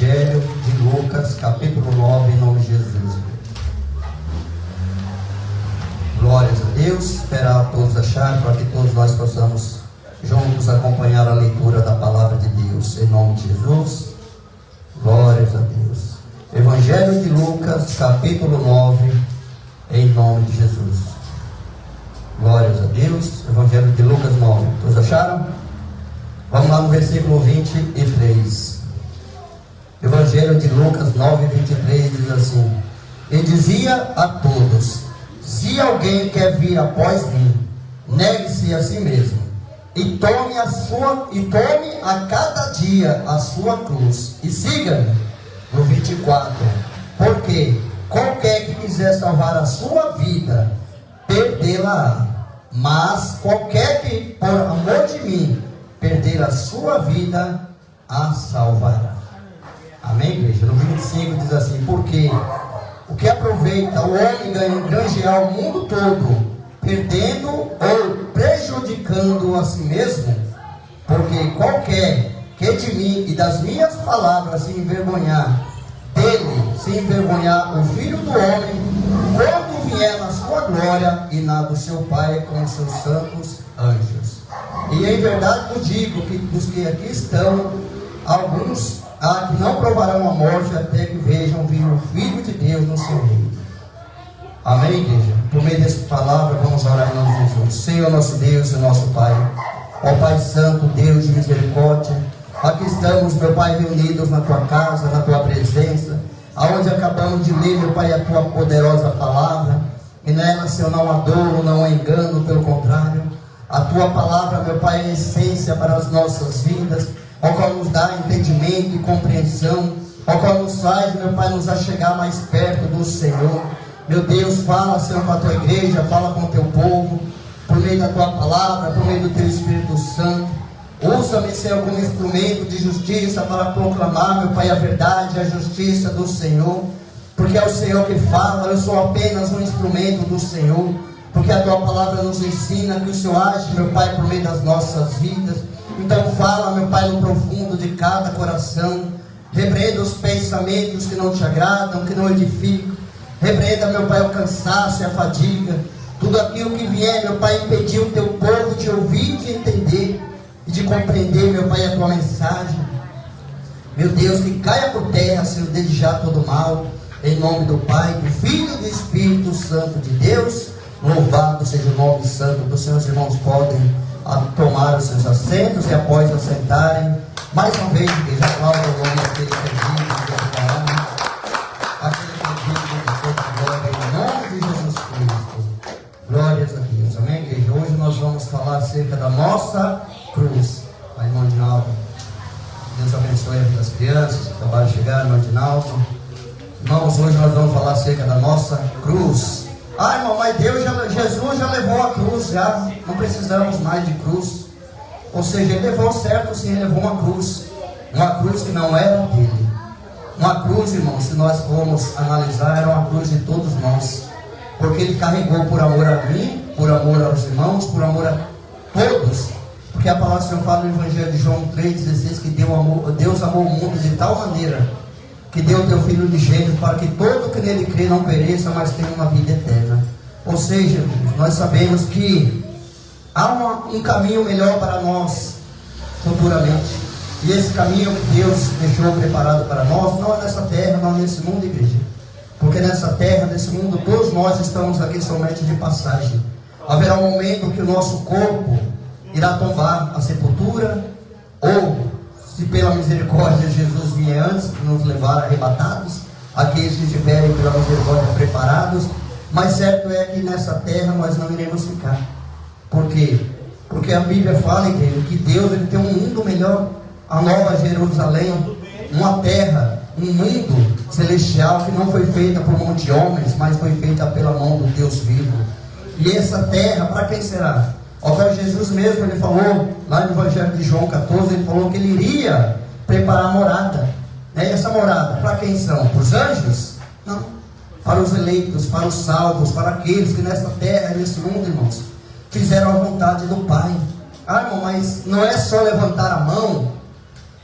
Evangelho de Lucas, capítulo 9, em nome de Jesus. Glórias a Deus. Esperar todos acharem, para que todos nós possamos juntos acompanhar a leitura da palavra de Deus, em nome de Jesus. Glórias a Deus. Evangelho de Lucas, capítulo 9, em nome de Jesus. Glórias a Deus. Evangelho de Lucas 9. Todos acharam? Vamos lá no versículo 23. Evangelho de Lucas 9, 23 diz assim: E dizia a todos: Se alguém quer vir após mim, negue-se a si mesmo, e tome a cada dia a sua cruz, e siga-me. No 24: Porque qualquer que quiser salvar a sua vida, perdê-la-á. Mas qualquer que, por amor de mim, perder a sua vida, a salvará. Amém, igreja? No 25 diz assim: Porque o que aproveita o homem granjear o mundo todo, perdendo ou prejudicando a si mesmo? Porque qualquer que de mim e das minhas palavras se envergonhar, dele se envergonhar o Filho do Homem, quando vier na sua glória e na do seu Pai com os seus santos anjos. E em verdade eu digo que dos que aqui estão, alguns há que não provarão a morte até que vejam vir o Filho de Deus no seu reino. Amém, igreja? Por meio dessa palavra vamos orar em nome de Jesus. Senhor nosso Deus e nosso Pai, ó Pai Santo, Deus de misericórdia, aqui estamos, meu Pai, reunidos na Tua casa, na Tua presença, aonde acabamos de ler, meu Pai, a Tua poderosa palavra, e nela, Senhor, não há dolo, não há engano, pelo contrário, a Tua palavra, meu Pai, é essência para as nossas vidas, ao qual nos dá entendimento e compreensão, ao qual nos faz, meu Pai, nos achegar mais perto do Senhor. Meu Deus, fala, Senhor, com a Tua igreja, fala com o Teu povo, por meio da Tua palavra, por meio do Teu Espírito Santo. Usa-me, Senhor, como instrumento de justiça para proclamar, meu Pai, a verdade, a justiça do Senhor, porque é o Senhor que fala, eu sou apenas um instrumento do Senhor, porque a Tua palavra nos ensina que o Senhor age, meu Pai, por meio das nossas vidas. Então fala, meu Pai, no profundo de cada coração, repreenda os pensamentos que não Te agradam, que não edificam, repreenda, meu Pai, o cansaço e a fadiga, tudo aquilo que vier, meu Pai, impedir o Teu povo de ouvir e de entender, e de compreender, meu Pai, a Tua mensagem. Meu Deus, que caia por terra, Senhor, desde já todo mal, em nome do Pai, do Filho e do Espírito Santo de Deus. Louvado seja o nome santo do Senhor. Os irmãos podem tomar os seus assentos e após assentarem, mais uma vez, igreja, aplauda o nome daquele que é digno de honra, aquele que é digno de toda glória, em nome de Jesus Cristo. Glórias a Deus. Amém, igreja? Hoje nós vamos falar acerca da nossa cruz. Pai, irmão Dinaldo, Deus abençoe a vida das crianças que acabaram de chegar, irmão Dinaldo. Irmãos, hoje nós vamos falar acerca da nossa cruz. Ah, irmão, mas Jesus já levou a cruz, já não precisamos mais de cruz. Ou seja, ele levou certo, sim, ele levou uma cruz que não era dele. Uma cruz, irmão, se nós formos analisar, era uma cruz de todos nós, porque ele carregou por amor a mim, por amor aos irmãos, por amor a todos. Porque a palavra do Senhor fala no Evangelho de João 3,16 que Deus amou o mundo de tal maneira que deu o Teu Filho unigênito para que todo que nele crê não pereça, mas tenha uma vida eterna. Ou seja, nós sabemos que há um caminho melhor para nós futuramente, e esse caminho que Deus deixou preparado para nós não é nessa terra, não é nesse mundo, igreja, porque nessa terra, nesse mundo, todos nós estamos aqui somente de passagem. Haverá um momento que o nosso corpo irá tombar a sepultura, ou se pela misericórdia Jesus vier antes de nos levar arrebatados, aqueles que estiverem pela misericórdia preparados. Mas certo é que nessa terra nós não iremos ficar. Por quê? Porque a Bíblia fala, igreja, que Deus ele tem um mundo melhor, a nova Jerusalém, uma terra, um mundo celestial que não foi feita por mão de homens, mas foi feita pela mão do Deus vivo. E essa terra, para quem será? O Senhor Jesus mesmo, ele falou, lá no Evangelho de João 14, ele falou que ele iria preparar a morada. E essa morada, para quem são? Para os anjos? Não. Para os eleitos, para os salvos, para aqueles que nessa terra, nesse mundo, irmãos, fizeram a vontade do Pai. Ah, irmão, mas não é só levantar a mão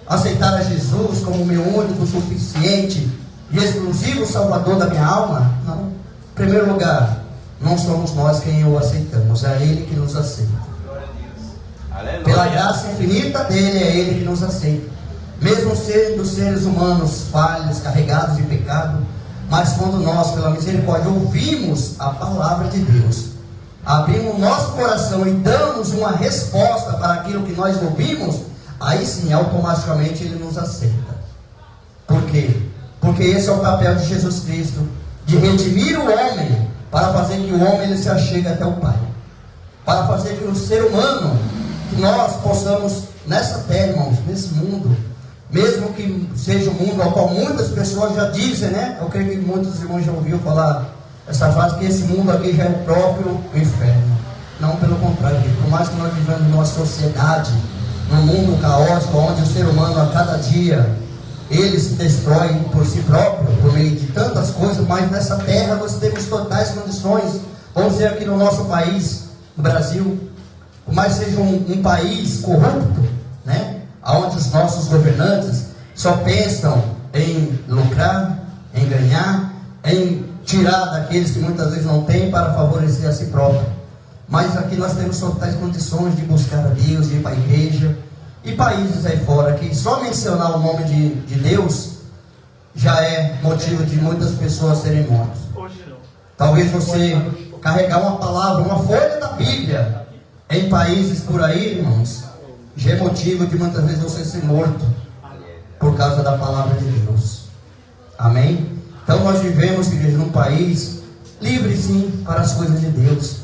aceitar a Jesus como meu único, suficiente e exclusivo Salvador da minha alma? Não. Em primeiro lugar, não somos nós quem o aceitamos, é Ele que nos aceita. Pela graça infinita dele, é Ele que nos aceita. Mesmo sendo seres humanos falhos, carregados de pecado, mas quando nós, pela misericórdia, ouvimos a palavra de Deus, abrimos nosso coração e damos uma resposta para aquilo que nós ouvimos, aí sim, automaticamente Ele nos aceita. Por quê? Porque esse é o papel de Jesus Cristo, de redimir o homem, para fazer que o homem ele se achegue até o Pai, para fazer que o ser humano, que nós possamos, nessa terra, irmãos, nesse mundo, mesmo que seja um mundo ao qual muitas pessoas já dizem, né? Eu creio que muitos irmãos já ouviram falar essa frase, que esse mundo aqui já é o próprio inferno. Não, pelo contrário, por mais que nós vivamos numa sociedade, num mundo caótico, onde o ser humano a cada dia ele se destrói por si próprio, por meio de tantas coisas, mas nessa terra nós temos totais condições. Vamos dizer aqui no nosso país, no Brasil, por mais que seja um país corrupto, né? Onde os nossos governantes só pensam em lucrar, em ganhar, em tirar daqueles que muitas vezes não têm para favorecer a si próprio. Mas aqui nós temos totais condições de buscar a Deus, de ir para a igreja. E países aí fora que só mencionar o nome de Deus já é motivo de muitas pessoas serem mortas. Talvez você carregar uma palavra, uma folha da Bíblia em países por aí, irmãos, já é motivo de muitas vezes você ser morto por causa da palavra de Deus. Amém? Então nós vivemos, igreja, num país livre sim para as coisas de Deus.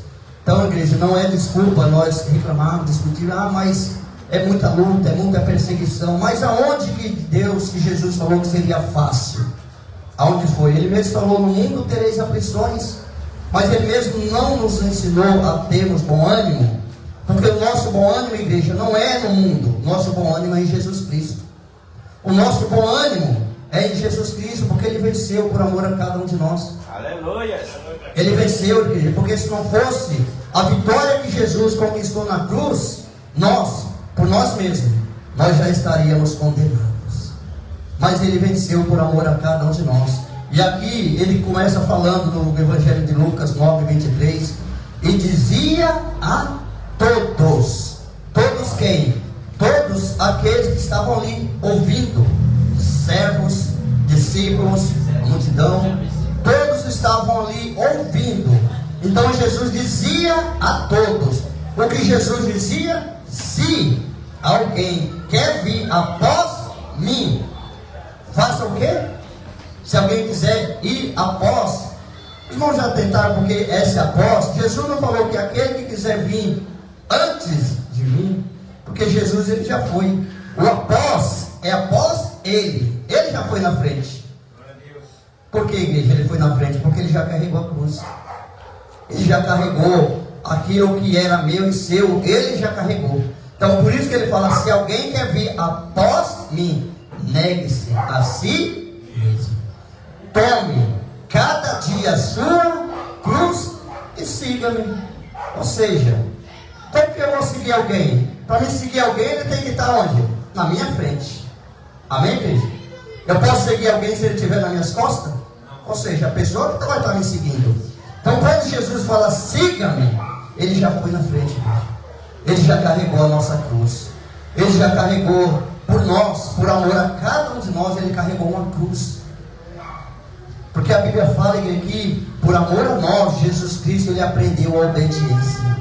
Então, igreja, não é desculpa nós reclamarmos, discutir, mas é muita luta, é muita perseguição. Mas aonde que Deus, que Jesus falou que seria fácil? Aonde foi? Ele mesmo falou, no mundo tereis aflições, mas Ele mesmo não nos ensinou a termos bom ânimo. Porque o nosso bom ânimo, igreja, não é no mundo. O nosso bom ânimo é em Jesus Cristo. O nosso bom ânimo é em Jesus Cristo, porque Ele venceu por amor a cada um de nós. Aleluia! Ele venceu, igreja, porque se não fosse a vitória que Jesus conquistou na cruz, nós, por nós mesmos, nós já estaríamos condenados. Mas Ele venceu por amor a cada um de nós. E aqui Ele começa falando no Evangelho de Lucas 9:23, e dizia a todos. Todos quem? Todos aqueles que estavam ali ouvindo, servos, discípulos, multidão, todos estavam ali ouvindo. Então Jesus dizia a todos. O que Jesus dizia? Se alguém quer vir após mim, faça o quê? Se alguém quiser ir após, os irmãos já tentaram, porque esse após, Jesus não falou que aquele que quiser vir antes de mim, porque Jesus ele já foi. O após é após Ele já foi na frente. Por que, igreja, Ele foi na frente? Porque Ele já carregou a cruz. Ele já carregou aquilo que era meu e seu, Ele já carregou. Então por isso que Ele fala, se alguém quer vir após mim, negue-se a si mesmo, tome cada dia a sua cruz e siga-me. Ou seja, como que eu vou seguir alguém? Para me seguir alguém, ele tem que estar onde? Na minha frente. Amém, igreja? Eu posso seguir alguém se ele estiver nas minhas costas? Ou seja, a pessoa que vai estar me seguindo. Então quando Jesus fala, siga-me, Ele já foi na frente. Ele já carregou a nossa cruz. Ele já carregou por nós, por amor a cada um de nós, Ele carregou uma cruz. Porque a Bíblia fala que por amor a nós, Jesus Cristo, Ele aprendeu a obediência.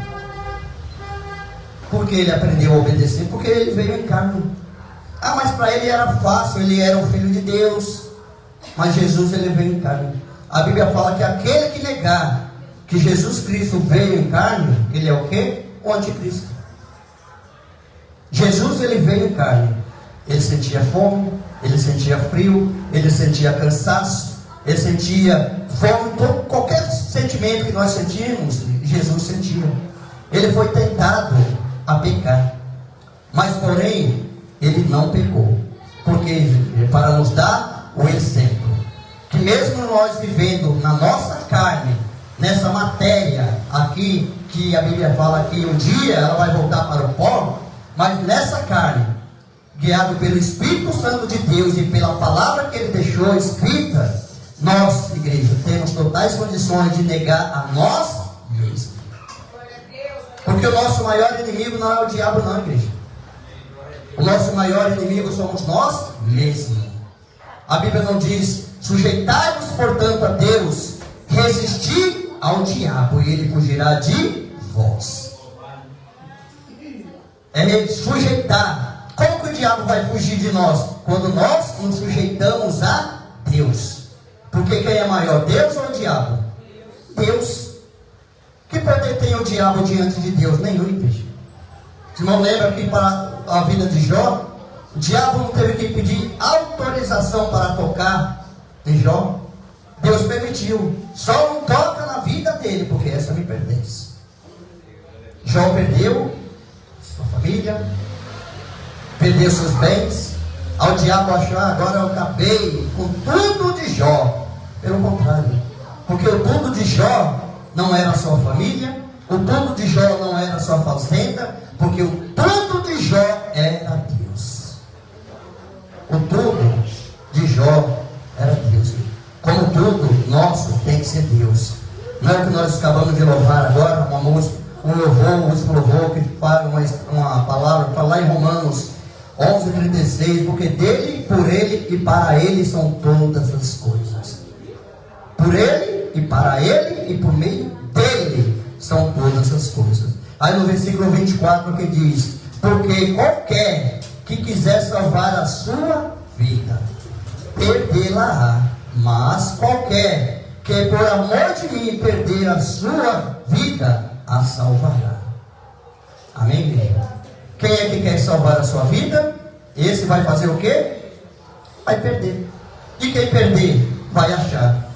Por que Ele aprendeu a obedecer? Porque Ele veio em carne. Mas para Ele era fácil, Ele era o Filho de Deus. Mas Jesus, Ele veio em carne. A Bíblia fala que aquele que negar que Jesus Cristo veio em carne, ele é o quê? O anticristo. Jesus, Ele veio em carne. Ele sentia fome, Ele sentia frio, Ele sentia cansaço, Ele sentia fome, qualquer sentimento que nós sentimos, Jesus sentia. Ele foi tentado a pecar, mas porém Ele não pecou, porque para nos dar o exemplo, que mesmo nós vivendo na nossa carne, nessa matéria aqui, que a Bíblia fala que um dia ela vai voltar para o pó, mas nessa carne, guiado pelo Espírito Santo de Deus e pela palavra que Ele deixou escrita, nós, igreja, temos totais condições de negar a nós mesmos. Porque o nosso maior inimigo não é o diabo não, igreja. O nosso maior inimigo somos nós mesmos. A Bíblia não diz: sujeitai-vos, portanto, a Deus, resistir ao diabo, e ele fugirá de vós. É sujeitar. Como que o diabo vai fugir de nós? Quando nós nos sujeitamos a Deus. Porque quem é maior, Deus ou o diabo? Deus. Que poder tem o diabo diante de Deus? Nenhum, igreja. Se não lembra que para a vida de Jó, o diabo não teve que pedir autorização para tocar em Jó. Deus permitiu. Só não toca na vida dele, porque essa me pertence. Jó perdeu sua família, perdeu seus bens. Ao diabo achar: agora eu acabei com tudo de Jó. Pelo contrário, porque o tudo de Jó não era sua família, o tudo de Jó não era sua fazenda, porque o tudo de Jó era Deus. O tudo de Jó era Deus. Como tudo nosso tem que ser Deus. Não é o que nós acabamos de louvar agora, uma música, um louvor que fala uma palavra, para lá em Romanos 11:36, porque dele, por ele e para ele são todas as coisas. Por ele e para ele e por meio dele são todas as coisas. Aí no versículo 24 que diz: porque qualquer que quiser salvar a sua vida, perdê-la-á. Mas qualquer que por amor de mim perder a sua vida, a salvará. Amém, igreja? Quem é que quer salvar a sua vida? Esse vai fazer o quê? Vai perder. E quem perder, vai achar.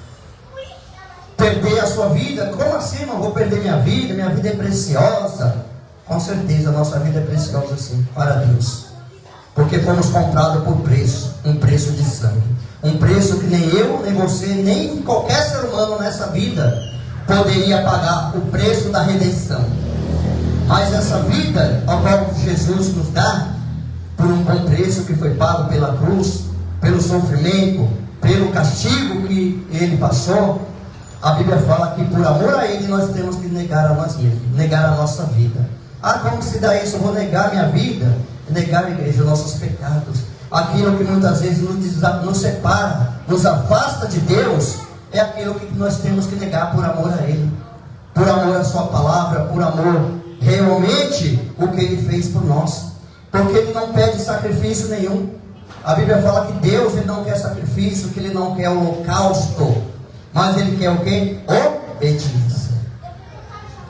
Perder a sua vida? Como assim? Não vou perder minha vida? Minha vida é preciosa. Com certeza a nossa vida é preciosa sim, para Deus. Porque fomos comprados por preço, um preço de sangue. Um preço que nem eu, nem você, nem qualquer ser humano nessa vida poderia pagar o preço da redenção. Mas essa vida, a qual Jesus nos dá, por um bom preço que foi pago pela cruz, pelo sofrimento, pelo castigo que Ele passou, a Bíblia fala que por amor a Ele nós temos que negar a nós mesmos, negar a nossa vida. Ah, como se dá isso? Eu vou negar minha vida, negar a igreja, nossos pecados. Aquilo que muitas vezes nos separa, nos afasta de Deus, é aquilo que nós temos que negar por amor a Ele, por amor à Sua palavra, por amor realmente o que Ele fez por nós. Porque Ele não pede sacrifício nenhum. A Bíblia fala que Deus Ele não quer sacrifício, que Ele não quer holocausto, mas Ele quer o quê? Obediência.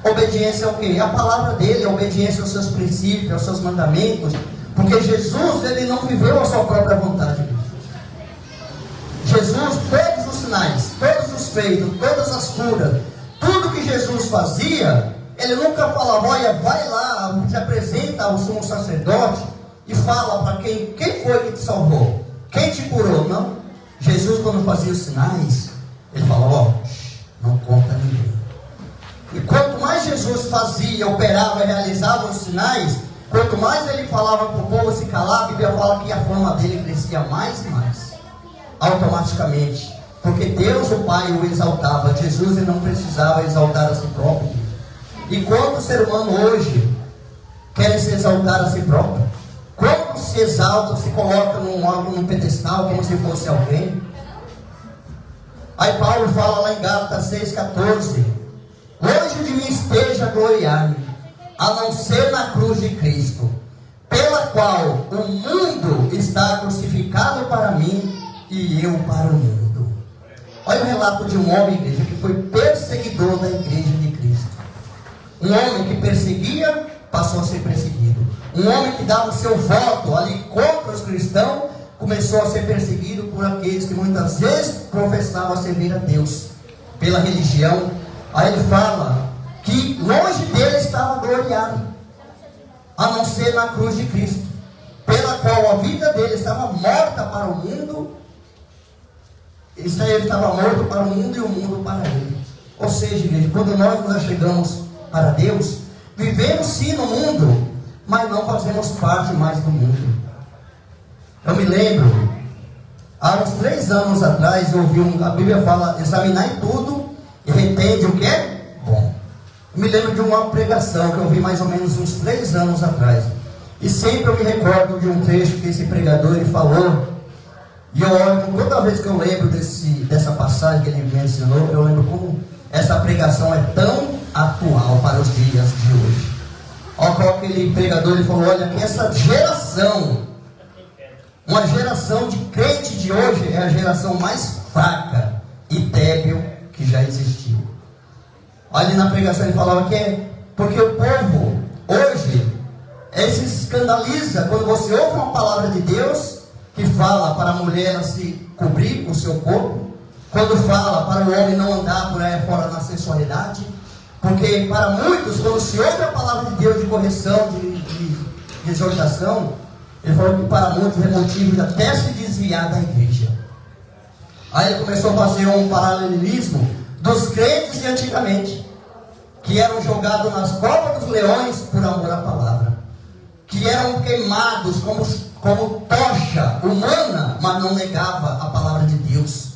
Obediência é o quê? A palavra dEle, a obediência aos seus princípios, aos seus mandamentos. Porque Jesus, Ele não viveu a sua própria vontade. Jesus, todos os sinais, todos os feitos, todas as curas, tudo que Jesus fazia, Ele nunca falava: olha, vai lá, se apresenta ao sumo sacerdote e fala para quem foi que te salvou, quem te curou. Não. Jesus, quando fazia os sinais, Ele falava: não conta a ninguém. E quanto mais Jesus fazia, operava e realizava os sinais, quanto mais Ele falava para o povo se calar, a Bíblia fala que a fama dele crescia mais e mais, automaticamente, porque Deus o Pai o exaltava. Jesus Ele não precisava exaltar a si próprio. E quanto ser humano hoje quer se exaltar a si próprio? Quanto se exalta, se coloca num pedestal como se fosse alguém? Aí Paulo fala lá em Gálatas 6,14: longe de mim esteja a gloriar-me, a não ser na cruz de Cristo, pela qual o mundo está crucificado para mim e eu para o mundo. Olha o relato de um homem, igreja, que foi perseguidor da igreja de Cristo. Um homem que perseguia, passou a ser perseguido. Um homem que dava seu voto ali contra os cristãos, começou a ser perseguido por aqueles que muitas vezes professavam servir a Deus pela religião. Aí ele fala que longe dele estava gloriado, a não ser na cruz de Cristo, pela qual a vida dele estava morta para o mundo. Ele estava morto para o mundo e o mundo para ele. Ou seja, igreja, quando nós chegamos para Deus, vivemos sim no mundo, mas não fazemos parte mais do mundo. Eu me lembro, há uns 3 anos atrás, eu ouvi a Bíblia fala, examinai tudo e retende o que é bom. Eu me lembro de uma pregação que eu ouvi mais ou menos uns 3 anos atrás. E sempre eu me recordo de um trecho que esse pregador ele falou. E eu olho, toda vez que eu lembro dessa passagem que ele me ensinou, eu lembro como essa pregação é tão atual para os dias de hoje. Olha qual aquele pregador ele falou, olha que essa geração, uma geração de crente de hoje é a geração mais fraca e débil que já existiu. Ali na pregação ele falava que é porque o povo hoje se escandaliza quando você ouve uma palavra de Deus que fala para a mulher ela se cobrir o seu corpo, quando fala para o homem não andar por aí fora na sensualidade, porque para muitos, quando se ouve a palavra de Deus de correção, de exortação, ele falou que para muitos é motivo de até se desviar da igreja. Aí ele começou a fazer um paralelismo dos crentes de antigamente, que eram jogados nas covas dos leões por amor à palavra, que eram queimados como tocha humana, mas não negava a palavra de Deus.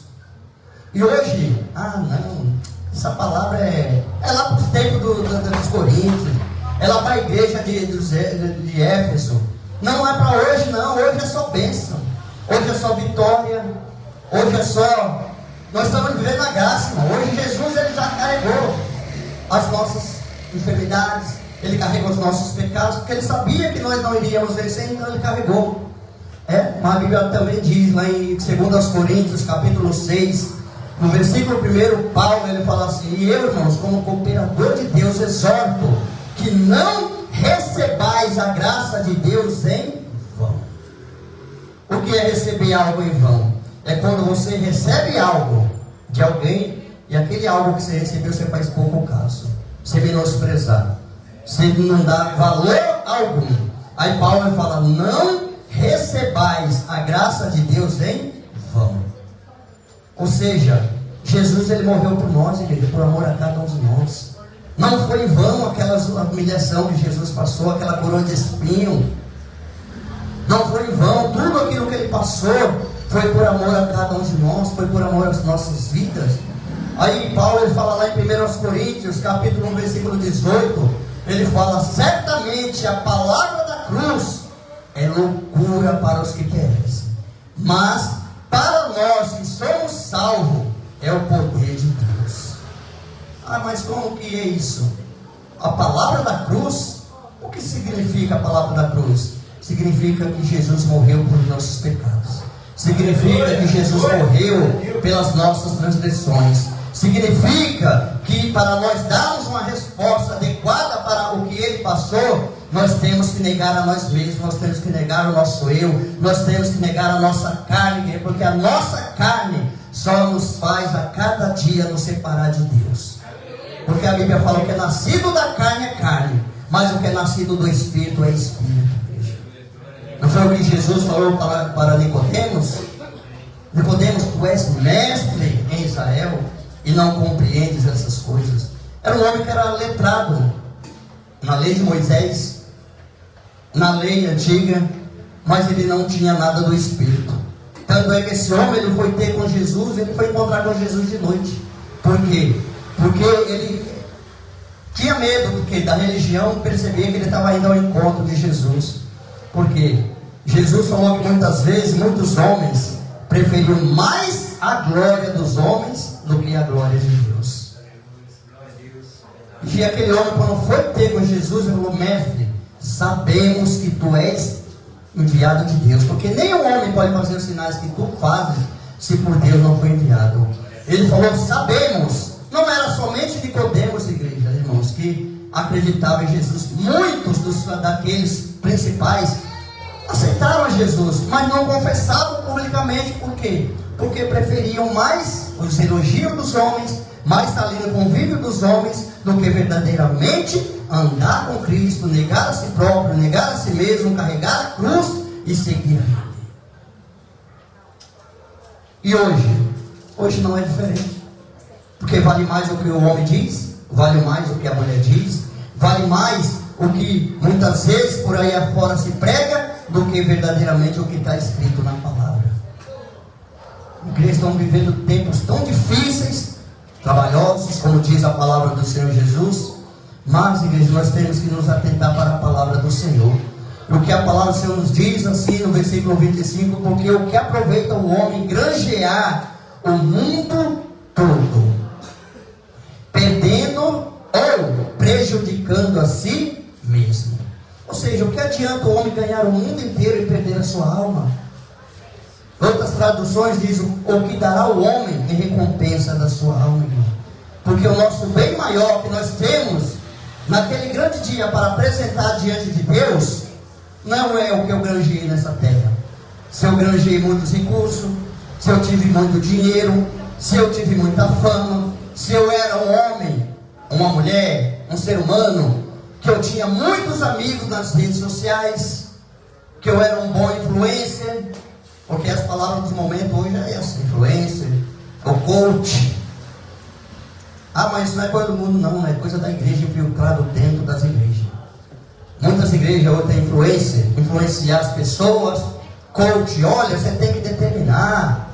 E hoje, não, essa palavra é lá para os tempos dos Coríntios, é lá para a igreja de Éfeso. Não é para hoje não, hoje é só bênção, hoje é só vitória, hoje é só, nós estamos vivendo a graça, irmão. Hoje Jesus ele já carregou as nossas enfermidades, ele carregou os nossos pecados, porque ele sabia que nós não iríamos vencer, então ele carregou. Mas a Bíblia também diz lá em 2 Coríntios capítulo 6, no versículo 1, Paulo ele fala assim: e eu, irmãos, como cooperador de Deus, exorto que não recebais a graça de Deus em vão. O que é receber algo em vão? É quando você recebe algo de alguém e aquele algo que você recebeu você faz pouco caso, você menosprezar, você não dá valor algum. Aí Paulo fala: não recebais a graça de Deus em vão. Ou seja, Jesus ele morreu por nós, igreja, por amor a cada um de nós. Não foi em vão aquela humilhação que Jesus passou, aquela coroa de espinho. Não foi em vão, tudo aquilo que ele passou foi por amor a cada um de nós, foi por amor às nossas vidas. Aí Paulo ele fala lá em 1 Coríntios capítulo 1, versículo 18, ele fala: certamente a palavra da cruz é loucura para os que perecem, mas para nós que somos salvos é o poder de Deus. Mas como que é isso? A palavra da cruz, o que significa a palavra da cruz? Significa que Jesus morreu por nossos pecados, significa que Jesus morreu pelas nossas transgressões, significa que para nós darmos uma resposta adequada para o que ele passou, nós temos que negar a nós mesmos, nós temos que negar o nosso eu, nós temos que negar a nossa carne, porque a nossa carne só nos faz a cada dia nos separar de Deus. Porque a Bíblia fala que o que é nascido da carne é carne, mas o que é nascido do Espírito é Espírito. Não foi o que Jesus falou para Nicodemos? Nicodemos, tu és mestre em Israel e não compreendes essas coisas. Era um homem que era letrado na lei de Moisés, na lei antiga, mas ele não tinha nada do Espírito. Tanto é que esse homem ele foi ter com Jesus, ele foi encontrar com Jesus de noite. Por quê? Porque ele tinha medo da religião, percebia que ele estava indo ao encontro de Jesus. Porque Jesus falou que muitas vezes muitos homens preferiam mais a glória dos homens do que a glória de Deus. E aquele homem, quando foi ter com Jesus, ele falou: mestre, sabemos que tu és enviado de Deus, porque nenhum homem pode fazer os sinais que tu fazes se por Deus não foi enviado. Ele falou: sabemos. Não era somente Nicodemos, igreja, irmãos, que acreditavam em Jesus. Muitos daqueles principais aceitaram a Jesus, mas não confessavam publicamente. Por quê? Porque preferiam mais os elogios dos homens, mais estar ali no convívio dos homens, do que verdadeiramente andar com Cristo, negar a si próprio, negar a si mesmo, carregar a cruz e seguir a Ele. E hoje não é diferente. Porque vale mais o que o homem diz, vale mais o que a mulher diz, vale mais o que muitas vezes por aí afora se prega, do que verdadeiramente o que está escrito na palavra. Igreja, estamos vivendo tempos tão difíceis, trabalhosos, como diz a palavra do Senhor Jesus, mas, igreja, nós temos que nos atentar para a palavra do Senhor. O que a palavra do Senhor nos diz assim no versículo 25, porque o que aproveita o homem granjear o mundo todo, perdendo ou prejudicando a si mesmo. Ou seja, o que adianta o homem ganhar o mundo inteiro e perder a sua alma? Outras traduções dizem o que dará o homem em recompensa da sua alma. Porque o nosso bem maior que nós temos naquele grande dia para apresentar diante de Deus não é o que eu granjeei nessa terra. Se eu granjeei muitos recursos, se eu tive muito dinheiro, se eu tive muita fama, se eu era um homem, uma mulher, um ser humano, que eu tinha muitos amigos nas redes sociais, que eu era um bom influencer, porque as palavras do momento hoje é essa, influencer, ou coach. Ah, mas isso não é coisa do mundo, não é coisa da igreja infiltrada dentro das igrejas. Muitas igrejas hoje têm influência, influenciar as pessoas. Coach, olha, você tem que determinar.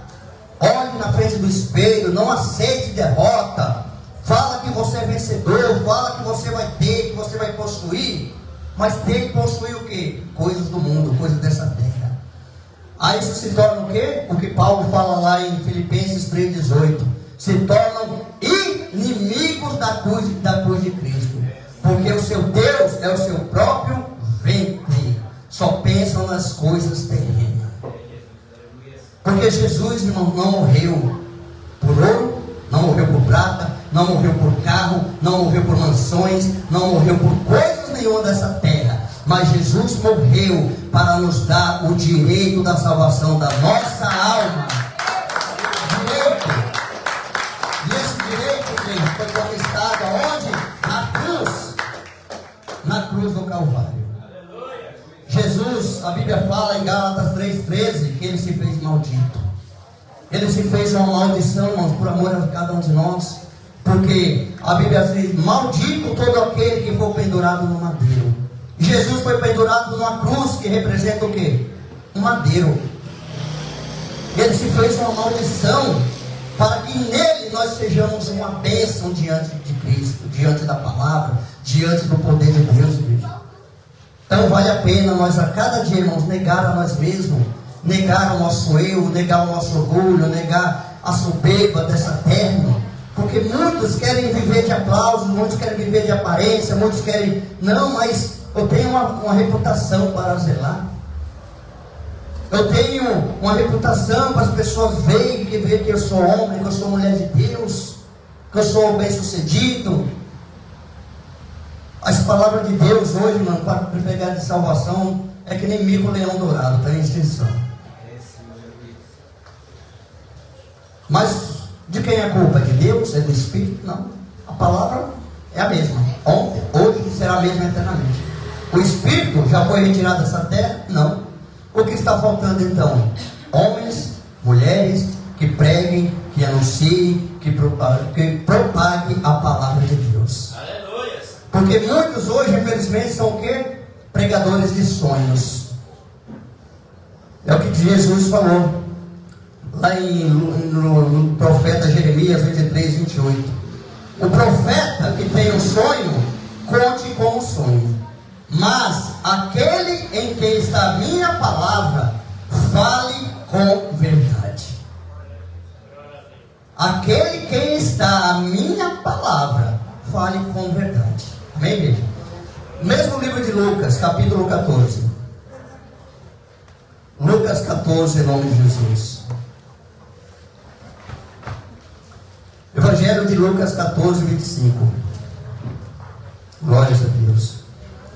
Olhe na frente do espelho, não aceite derrota. Fala que você é vencedor, fala que você vai ter, que você vai possuir. Mas tem que possuir o quê? Coisas do mundo, coisas dessa terra. Aí isso se torna o quê? O que Paulo fala lá em Filipenses 3,18. Se tornam inimigos da cruz de Cristo. Porque o seu Deus é o seu próprio ventre. Só pensam nas coisas terrenas. Porque Jesus não morreu por ouro, não morreu por prata, não morreu por carro, não morreu por mansões, não morreu por coisas nenhuma dessa terra. Mas Jesus morreu para nos dar o direito da salvação da nossa alma. Direito. E esse direito foi conquistado aonde? Na cruz. Na cruz do Calvário. Jesus, a Bíblia fala em Gálatas 3,13 que ele se fez maldito. Ele se fez uma maldição, irmãos, por amor a cada um de nós. Porque a Bíblia diz: maldito todo aquele que for pendurado no madeiro. Jesus foi pendurado numa cruz que representa o quê? Um madeiro. Ele se fez uma maldição para que nele nós sejamos uma bênção diante de Cristo, diante da palavra, diante do poder de Deus, igreja. Então vale a pena nós a cada dia, irmãos, negar a nós mesmos, negar o nosso eu, negar o nosso orgulho, negar a soberba dessa terra. Porque muitos querem viver de aplausos, muitos querem viver de aparência, muitos querem... Não, mas eu tenho uma reputação para zelar. Eu tenho uma reputação para as pessoas verem que eu sou homem, que eu sou mulher de Deus, que eu sou bem sucedido. As palavras de Deus hoje, mano, para pregar de salvação, é que nem mico leão dourado, está em extinção. Mas de quem é a culpa? De Deus? É do Espírito? Não. A palavra é a mesma. Ontem, hoje será a mesma eternamente. O Espírito já foi retirado dessa terra? Não. O que está faltando então? Homens, mulheres que preguem, que anunciem, que propaguem a palavra de Deus. Aleluia. Porque muitos hoje, infelizmente, são o quê? Pregadores de sonhos. É o que Jesus falou lá no profeta Jeremias 23:28. O profeta que tem um sonho, conte com o sonho. Mas aquele em quem está a minha palavra, fale com verdade. Aquele em quem está a minha palavra, fale com verdade. Amém, igreja? Mesmo livro de Lucas, capítulo 14. Lucas 14, em nome de Jesus. Evangelho de Lucas 14, 25. Glórias a Deus.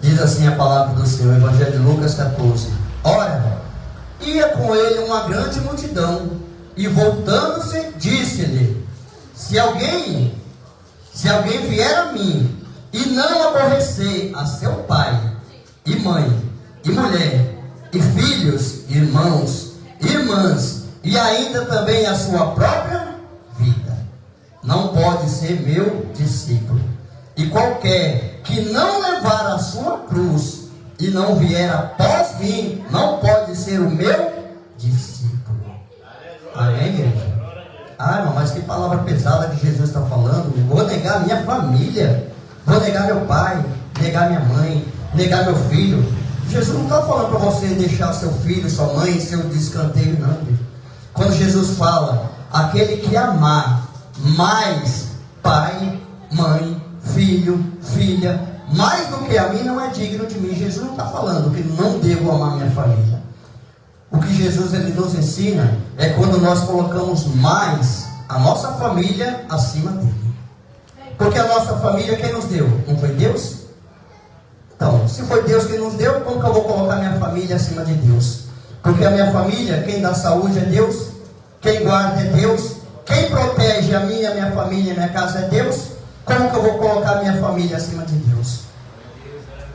Diz assim a palavra do Senhor, Evangelho de Lucas 14. Ora, ia com ele uma grande multidão, e voltando-se, disse-lhe: se alguém vier a mim, e não aborrecer a seu pai, e mãe, e mulher, e filhos, irmãos, irmãs, e ainda também a sua própria vida, não pode ser meu discípulo. E qualquer que não levar a sua cruz e não vier após mim, não pode ser o meu discípulo. Amém, igreja? Ah, irmão, mas que palavra pesada que Jesus está falando. Vou negar minha família, vou negar meu pai, negar minha mãe, negar meu filho. Jesus não está falando para você deixar seu filho, sua mãe, seu descanteio, não. Quando Jesus fala, aquele que amar mais pai, mãe, filho, filha, mais do que a mim, não é digno de mim. Jesus não está falando que não devo amar minha família. O que Jesus ele nos ensina é quando nós colocamos mais a nossa família acima dele. Porque a nossa família quem nos deu? Não foi Deus? Então, se foi Deus que nos deu, como que eu vou colocar minha família acima de Deus? Porque a minha família, quem dá saúde é Deus, quem guarda é Deus, quem protege a minha família e a minha casa é Deus. Como que eu vou colocar minha família acima de Deus?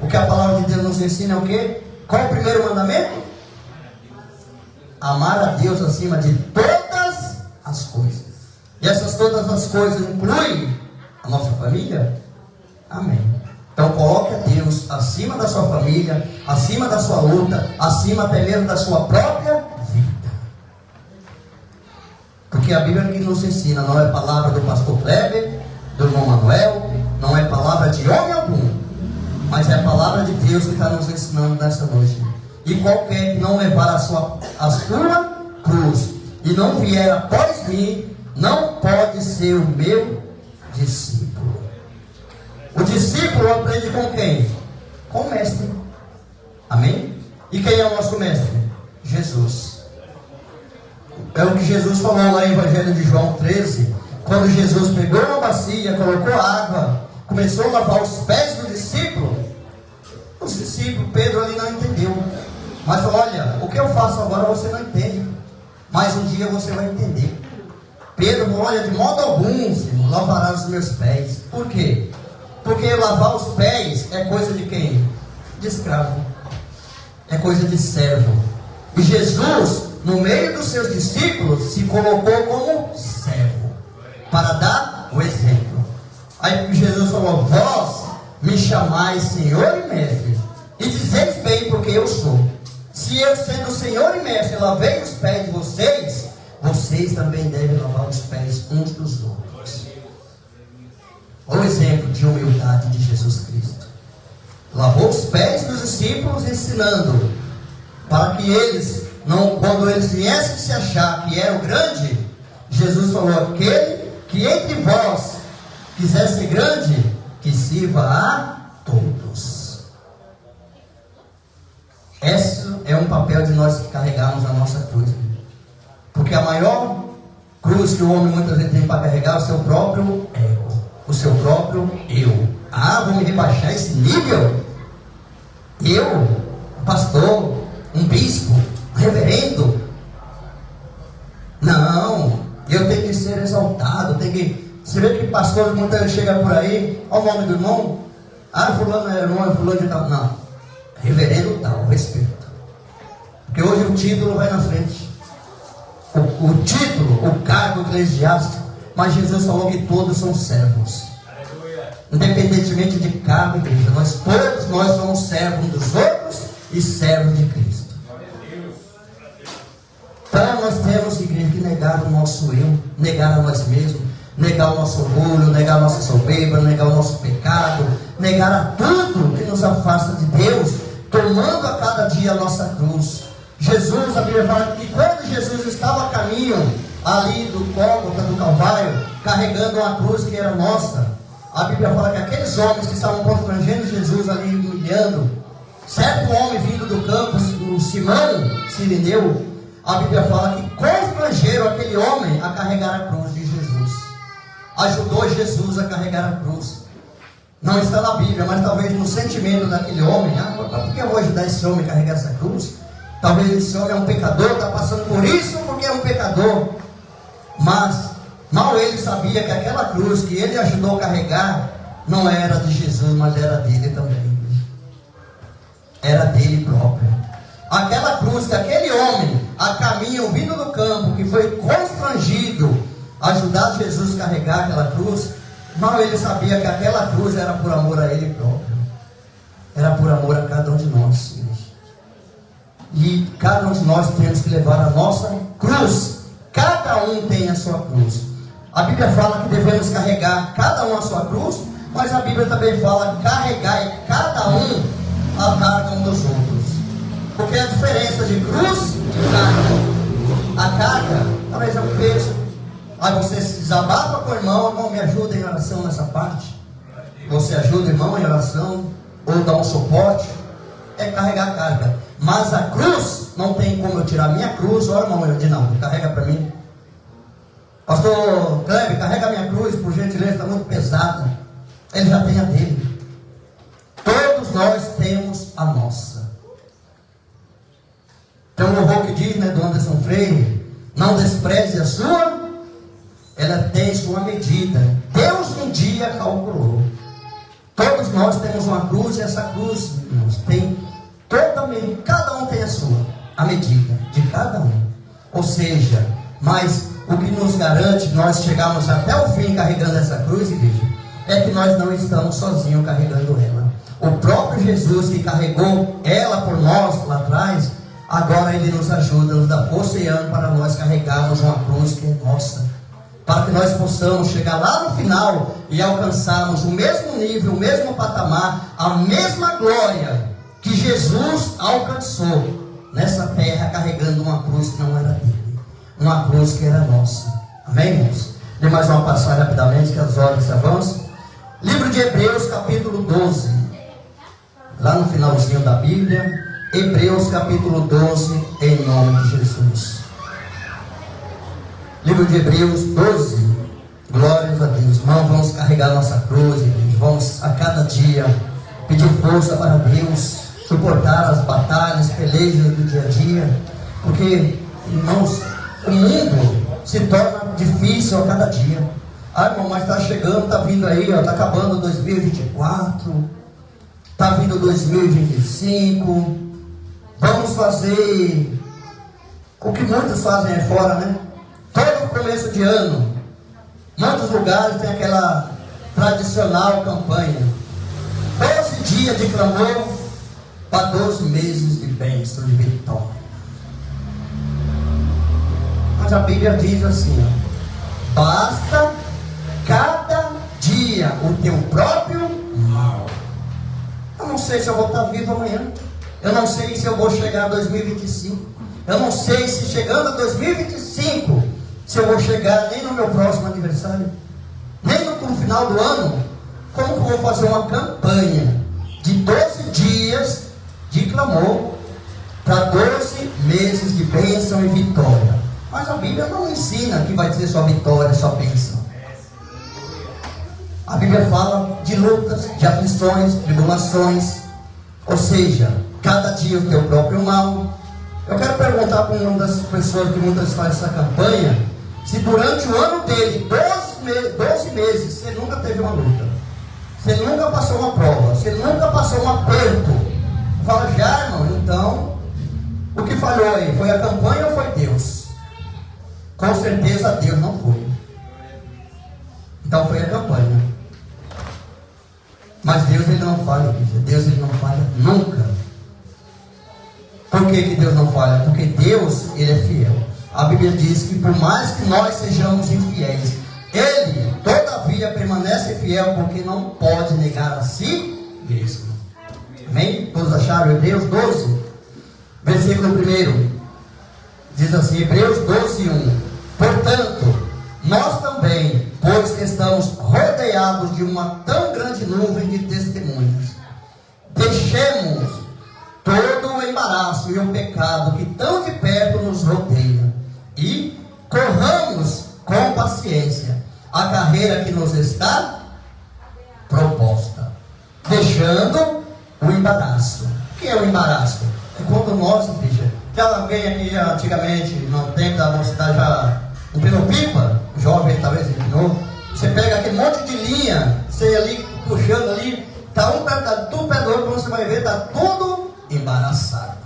O que a palavra de Deus nos ensina é o quê? Qual é o primeiro mandamento? Amar a Deus acima de todas as coisas. E essas todas as coisas incluem a nossa família? Amém. Então coloque a Deus acima da sua família, acima da sua luta, acima até mesmo da sua própria vida. Porque a Bíblia que nos ensina não é palavra do pastor Kleber, do irmão Manuel, não é palavra de homem algum, mas é a palavra de Deus que está nos ensinando nessa noite. E qualquer que não levar a sua cruz e não vier após mim, não pode ser o meu discípulo. O discípulo aprende com quem? Com o mestre. Amém? E quem é o nosso mestre? Jesus. É o que Jesus falou lá no Evangelho de João 13. Quando Jesus pegou uma bacia, colocou água, começou a lavar os pés do discípulo. Os discípulos, Pedro ali não entendeu. Mas olha, o que eu faço agora você não entende. Mas um dia você vai entender. Pedro falou, olha, de modo algum, Senhor, lavarás os meus pés. Por quê? Porque lavar os pés é coisa de quem? De escravo. É coisa de servo. E Jesus, no meio dos seus discípulos, se colocou como servo, para dar o exemplo. Aí Jesus falou, vós me chamais Senhor e Mestre, e dizeis bem porque eu sou. Se eu sendo Senhor e Mestre lavei os pés de vocês, vocês também devem lavar os pés uns dos outros. Olha o exemplo de humildade de Jesus Cristo. Lavou os pés dos discípulos, ensinando para que eles, não, quando eles viessem se achar que era o grande, Jesus falou, aquele que entre vós quiser ser grande, que sirva a todos. Esse é um papel de nós que carregarmos a nossa cruz. Porque a maior cruz que o homem muitas vezes tem para carregar é o seu próprio ego, o seu próprio eu. Ah, vou me rebaixar esse nível? Eu, um pastor, um bispo, um reverendo? Não, eu tenho que ser exaltado, tenho que... Você vê que pastor, muitas vezes chega por aí, olha o nome do irmão, ah, fulano é irmão, fulano de tal. Não, reverendo tal, respeito. Porque hoje o título vai na frente. O título, o cargo eclesiástico, mas Jesus falou que todos são servos. Independentemente de cargo, igreja, todos nós somos servos uns dos outros e servos de Cristo. Então nós temos, igreja, que negar o nosso eu, negar a nós mesmos, negar o nosso orgulho, negar a nossa soberba, negar o nosso pecado, negar a tudo que nos afasta de Deus, tomando a cada dia a nossa cruz. Jesus, a Bíblia fala que quando Jesus estava a caminho ali do Gólgota, do Calvário, carregando uma cruz que era nossa, a Bíblia fala que aqueles homens que estavam constrangendo Jesus ali, humilhando, certo homem vindo do campo, o Simão Sirineu, a Bíblia fala que constrangeram aquele homem a carregar a cruz de Jesus. Ajudou Jesus a carregar a cruz. Não está na Bíblia, mas talvez no sentimento daquele homem, por que eu vou ajudar esse homem a carregar essa cruz? Talvez esse homem é um pecador, está passando por isso porque é um pecador. Mas mal ele sabia que aquela cruz que ele ajudou a carregar não era de Jesus, mas era dele também. Era dele próprio. Aquela cruz que aquele homem, a caminho, vindo do campo, que foi constrangido a ajudar Jesus a carregar aquela cruz, mal ele sabia que aquela cruz era por amor a ele próprio. era por amor a cada um de nós, igreja. E cada um de nós temos que levar a nossa cruz. Cada um tem a sua cruz. A Bíblia fala que devemos carregar cada um a sua cruz, mas a Bíblia também fala carregar cada um a carga um dos outros. Porque a diferença de cruz e carga. A carga, talvez é um peso. Aí você se desabafa com o irmão, irmão, me ajuda em oração nessa parte. Você ajuda o irmão em oração, ou dá um suporte, é carregar a carga. Mas a cruz, não tem como eu tirar a minha cruz. Olha, irmão, eu digo, não, carrega para mim. Pastor Kleber, carrega a minha cruz, por gentileza, está muito pesada. Ele já tem a dele. Todos nós temos a nossa. Tem um louvor que diz, né, do Anderson Freire: não despreze a sua, ela tem sua medida. Deus um dia calculou. Todos nós temos uma cruz, e essa cruz, irmãos, tem toda medida, cada um tem a sua, a medida de cada um. Ou seja, mas o que nos garante nós chegarmos até o fim carregando essa cruz, igreja, é que nós não estamos sozinhos carregando ela. O próprio Jesus que carregou ela por nós lá atrás, agora Ele nos ajuda, nos dá força e ânimo para nós carregarmos uma cruz que é nossa, para que nós possamos chegar lá no final e alcançarmos o mesmo nível, o mesmo patamar, a mesma glória que Jesus alcançou nessa terra, carregando uma cruz que não era dele, uma cruz que era nossa. Amém, irmãos? Dê mais uma passagem rapidamente, que as horas se avançam. Livro de Hebreus, capítulo 12, lá no finalzinho da Bíblia. Hebreus, capítulo 12, em nome de Jesus. Livro de Hebreus 12, glórias a Deus. Irmão, vamos carregar nossa cruz, igreja. Vamos a cada dia pedir força para Deus, suportar as batalhas, pelejas do dia a dia, porque, irmãos, o mundo se torna difícil a cada dia. Ah, irmão, mas está chegando, está vindo aí, está acabando 2024, está vindo 2025, vamos fazer o que muitos fazem aí fora, né? Todo começo de ano, muitos lugares tem aquela tradicional campanha: 12 dias de clamor para 12 meses de bênção, de vitória. Mas a Bíblia diz assim, ó: basta cada dia o teu próprio mal. Eu não sei se eu vou estar vivo amanhã. Eu não sei se eu vou chegar a 2025. Eu não sei se chegando a 2025, se eu vou chegar nem no meu próximo aniversário, nem no final do ano. Como que eu vou fazer uma campanha de 12 dias de clamor para 12 meses de bênção e vitória? Mas a Bíblia não ensina que vai ser só vitória, só bênção. A Bíblia fala de lutas, de aflições, tribulações. Ou seja, cada dia o teu próprio mal. Eu quero perguntar para uma das pessoas que muitas vezes faz essa campanha, se durante o ano dele, 12 meses, você nunca teve uma luta, você nunca passou uma prova, você nunca passou um aperto. Fala, já, irmão, então, o que falhou aí? Foi a campanha ou foi Deus? Com certeza Deus não foi. Então foi a campanha. Mas Deus, Ele não falha, Deus, Ele não falha nunca. Por que Deus não falha? Porque Deus, Ele é fiel. A Bíblia diz que por mais que nós sejamos infiéis, Ele todavia permanece fiel, porque não pode negar a si mesmo. Amém? Todos acharam? Hebreus 12, versículo 1 diz assim, Hebreus 12, 1: portanto, nós também, pois que estamos rodeados de uma tão grande nuvem de testemunhas, deixemos todo o embaraço e o pecado que tão de perto nos rodeia, e corramos com paciência a carreira que nos está proposta, deixando o embaraço. O que é o embaraço? É quando nós, igreja, já alguém aqui antigamente, no tempo da mocidade, já empinou pipa, jovem talvez empinou, você pega aquele monte de linha, você ali puxando ali, tá um perto do outro, quando você vai ver, tá tudo embaraçado.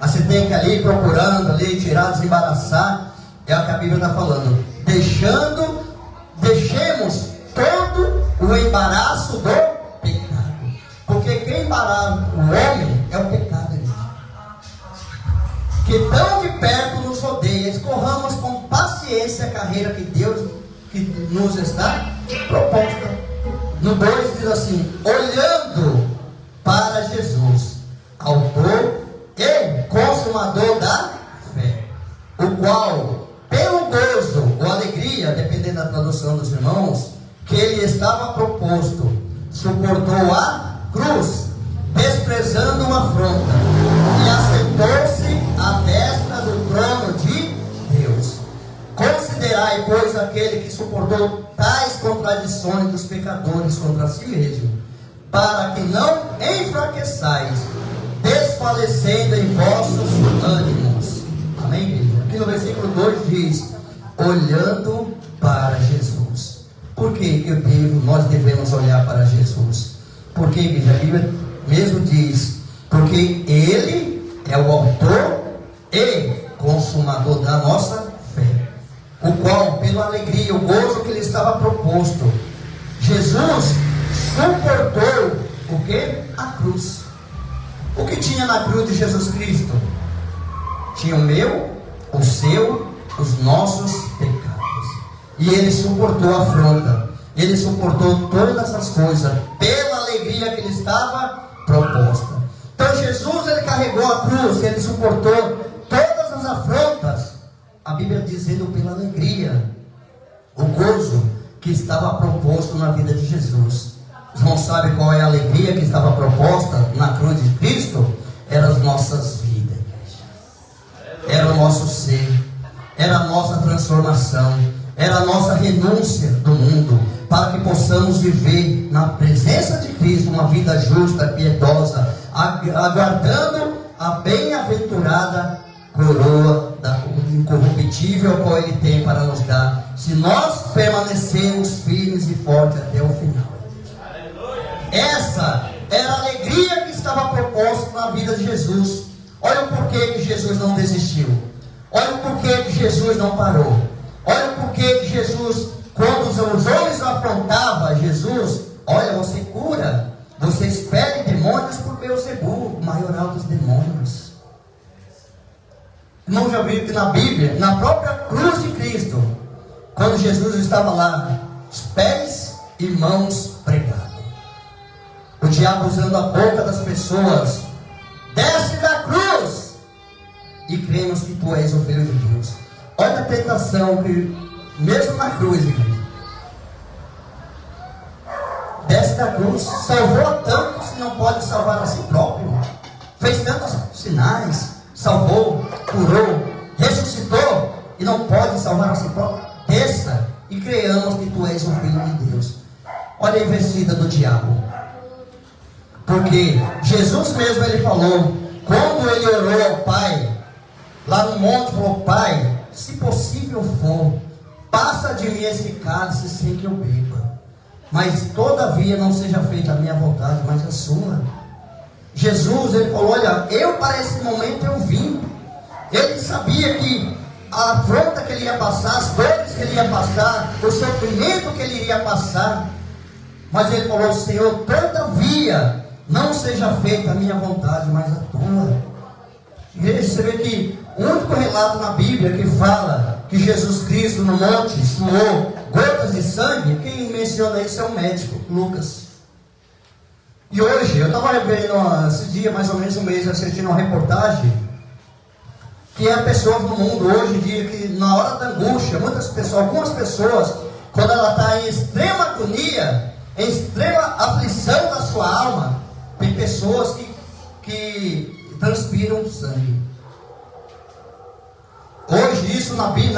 Aí você tem que ali procurando ali, tirar, desembaraçar. É o que a Bíblia está falando: deixemos todo o embaraço do pecado, porque quem embaraça separar o homem é o pecado, irmão. Que tão de perto nos rodeia, escorramos com paciência a carreira que Deus que nos está proposta. No 2 diz assim: olhando para Jesus, autor e consumador da fé, o qual, pelo gozo ou alegria, dependendo da tradução dos irmãos, que ele estava proposto, suportou a cruz, desprezando uma afronta, e assentou-se à destra do trono de Deus. Considerai, pois, aquele que suportou tais contradições dos pecadores contra si mesmo, para que não enfraqueçais, desfalecendo em vossos ânimos. Amém, igreja? Aqui no versículo 2 diz: olhando para Jesus. Por que nós devemos olhar para Jesus? Porque, igreja, a Bíblia mesmo diz: porque Ele é o autor e consumador da nossa fé, o qual, pela alegria, o gozo que lhe estava proposto, Jesus suportou o que? A cruz. O que tinha na cruz de Jesus Cristo? Tinha o meu, o seu, os nossos pecados. E Ele suportou a afronta. Ele suportou todas as coisas pela alegria que lhe estava proposta. Então Jesus, Ele carregou a cruz, Ele suportou todas as afrontas. A Bíblia dizendo pela alegria, o gozo que estava proposto na vida de Jesus. Os irmãos sabem qual é a alegria que estava proposta na cruz de Cristo? Eram as nossas vidas, era o nosso ser, era a nossa transformação, era a nossa renúncia do mundo, para que possamos viver na presença de Cristo uma vida justa, piedosa, aguardando a bem-aventurada coroa da incorruptível qual Ele tem para nos dar, se nós permanecermos firmes e fortes até o final. Essa era a alegria que estava proposta na vida de Jesus. Olha o porquê que Jesus não desistiu. Olha o porquê que Jesus não parou. Olha o porquê que Jesus, quando os homens afrontavam Jesus, olha, você cura, você expele demônios por Beelzebul, o maioral dos demônios. Não já viu que na Bíblia, na própria cruz de Cristo, quando Jesus estava lá, os pés e mãos pregados, o diabo usando a boca das pessoas: desce da cruz e cremos que tu és o Filho de Deus. Olha a tentação que, mesmo na cruz, igreja, desce da cruz, salvou a tantos que não pode salvar a si próprio, fez tantos sinais, salvou, curou, ressuscitou e não pode salvar a si próprio. Desça e creamos que tu és o Filho de Deus. Olha a investida do diabo. Porque Jesus mesmo, Ele falou, quando Ele orou ao Pai, lá no monte, falou: Pai, se possível for, passa de mim esse cálice sem que eu beba, mas todavia não seja feita a minha vontade, mas a sua. Jesus, Ele falou: olha, eu para esse momento eu vim. Ele sabia que a afronta que Ele ia passar, as dores que Ele ia passar, o sofrimento que Ele iria passar, mas Ele falou: Senhor, todavia não seja feita a minha vontade, mas a tua. Igreja, você vê que o único relato na Bíblia que fala que Jesus Cristo no monte suou gotas de sangue, quem menciona isso é o médico, Lucas. E hoje, eu estava vendo esse dia, mais ou menos um mês, assistindo uma reportagem, que há pessoas no mundo hoje em dia que na hora da angústia, algumas pessoas, quando ela está em extrema agonia, em extrema aflição da sua alma, tem pessoas que transpiram sangue. Hoje isso na Bíblia,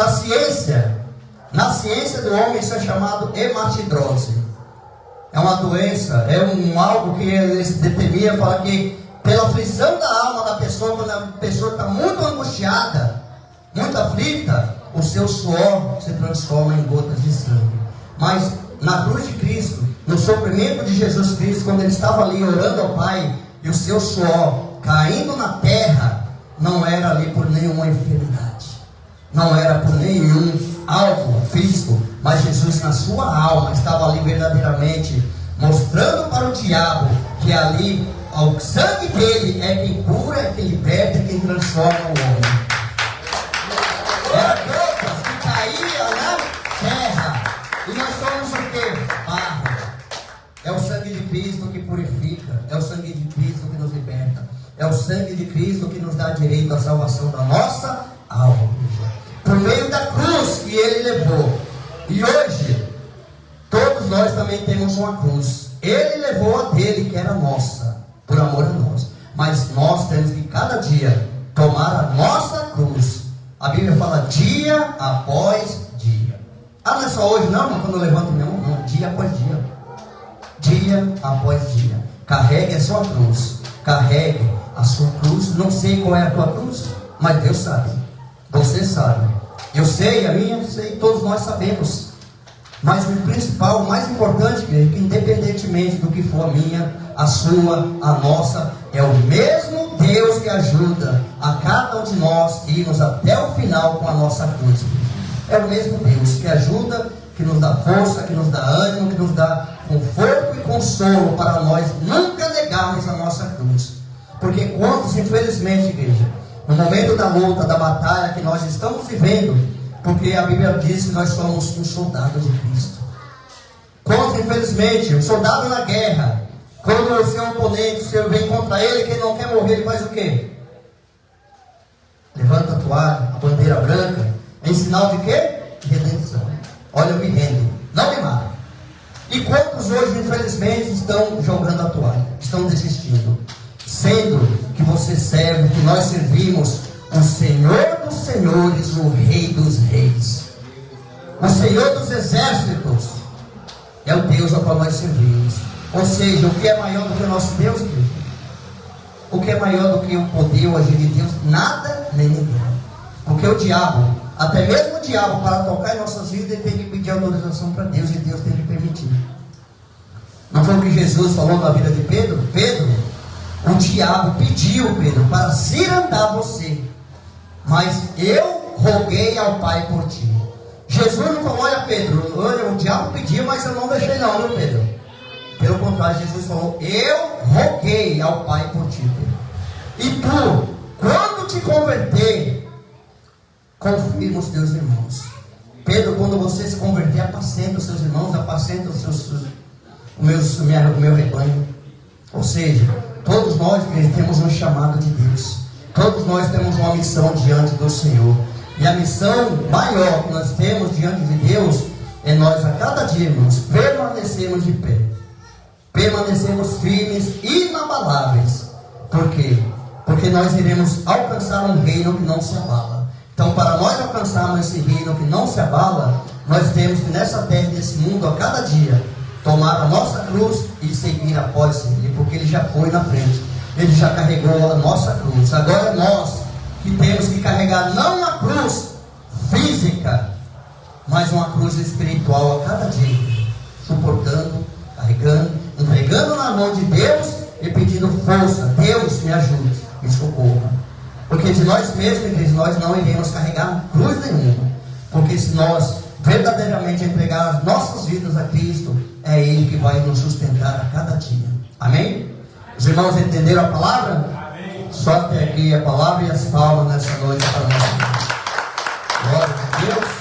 na ciência do homem, isso é chamado hematidrose. É uma doença, é algo que eles determinam para que, pela aflição da alma da pessoa, quando a pessoa está muito angustiada, muito aflita, o seu suor se transforma em gotas de sangue. Mas na cruz de Cristo, no sofrimento de Jesus Cristo, quando Ele estava ali orando ao Pai, e o seu suor caindo na terra, não era ali por nenhuma enfermidade, não era por nenhum algo físico, mas Jesus na sua alma estava ali verdadeiramente mostrando para o diabo que ali o sangue dele é quem cura, é quem liberta, é quem transforma o homem. Era gotas que caía na terra. E nós somos o quê? Barro. É o sangue de Cristo que purifica. É o sangue de Cristo que nos liberta. É o sangue de Cristo que nos dá direito à salvação da nossa alma. Por meio da cruz que ele levou. E hoje, todos nós também temos uma cruz. Ele levou a dele, que era nossa, por amor a nós. Mas nós temos que cada dia tomar a nossa cruz. A Bíblia fala dia após dia. Ah, não é só hoje não, mas quando eu levanto minha mão, não, dia após dia. Dia após dia. Carregue a sua cruz. Carregue a sua cruz. Não sei qual é a tua cruz, mas Deus sabe. Você sabe. Eu sei, a minha, sei, todos nós sabemos. Mas o principal, o mais importante, que independentemente do que for a minha, a sua, a nossa, é o mesmo Deus que ajuda a cada um de nós irmos até o final com a nossa cruz. É o mesmo Deus que ajuda, que nos dá força, que nos dá ânimo, que nos dá conforto e consolo para nós nunca negarmos a nossa cruz. Porque quantos, infelizmente, igreja, no momento da luta, da batalha que nós estamos vivendo, porque a Bíblia diz que nós somos um soldado de Cristo. Quantos, infelizmente, um soldado na guerra, quando o seu oponente, o seu vem contra ele, que ele não quer morrer, ele faz o quê? Levanta a toalha, a bandeira branca, em sinal de quê? Redenção. Olha, eu me rendo, não me mata. E quantos hoje, infelizmente, estão jogando a toalha, estão desistindo, sendo que você serve, que nós servimos o Senhor dos Senhores, o Rei dos Reis, o Senhor dos Exércitos, é o Deus ao qual nós servimos. Ou seja, o que é maior do que o nosso Deus, querido? O que é maior do que o poder, o agir de Deus? Nada nem ninguém. Porque o diabo, até mesmo o diabo, para tocar em nossas vidas, ele tem que pedir autorização para Deus, e Deus tem que permitir. Não foi o que Jesus falou na vida de Pedro? Pedro, o diabo pediu, Pedro, para cirandar você, mas eu roguei ao Pai por ti. Jesus não falou: olha, Pedro, olha, o diabo pediu, mas eu não deixei não, meu Pedro. Pelo contrário, Jesus falou: eu roguei ao Pai por ti, Pedro. E tu, quando te converter, confirma os teus irmãos. Pedro, quando você se converter, apacenta os seus irmãos, apacenta o meu rebanho. Ou seja, todos nós temos um chamado de Deus. Todos nós temos uma missão diante do Senhor. E a missão maior que nós temos diante de Deus é nós a cada dia, irmãos, permanecermos de pé. Permanecermos firmes e inabaláveis. Por quê? Porque nós iremos alcançar um reino que não se abala. Então, para nós alcançarmos esse reino que não se abala, nós temos que nessa terra, nesse mundo, a cada dia, tomar a nossa cruz e seguir após Ele, porque Ele já foi na frente, Ele já carregou a nossa cruz. Agora nós que temos que carregar não a cruz física, mas uma cruz espiritual a cada dia, suportando, carregando, entregando na mão de Deus e pedindo força. Deus, me ajude, me socorra. Porque de nós mesmos, igreja, nós não iremos carregar cruz nenhuma. Porque se nós verdadeiramente entregar as nossas vidas a Cristo, é Ele que vai nos sustentar a cada dia. Amém? Os irmãos entenderam a palavra? Amém. Só até aqui a palavra e as palmas nessa noite para nós. Glória a Deus.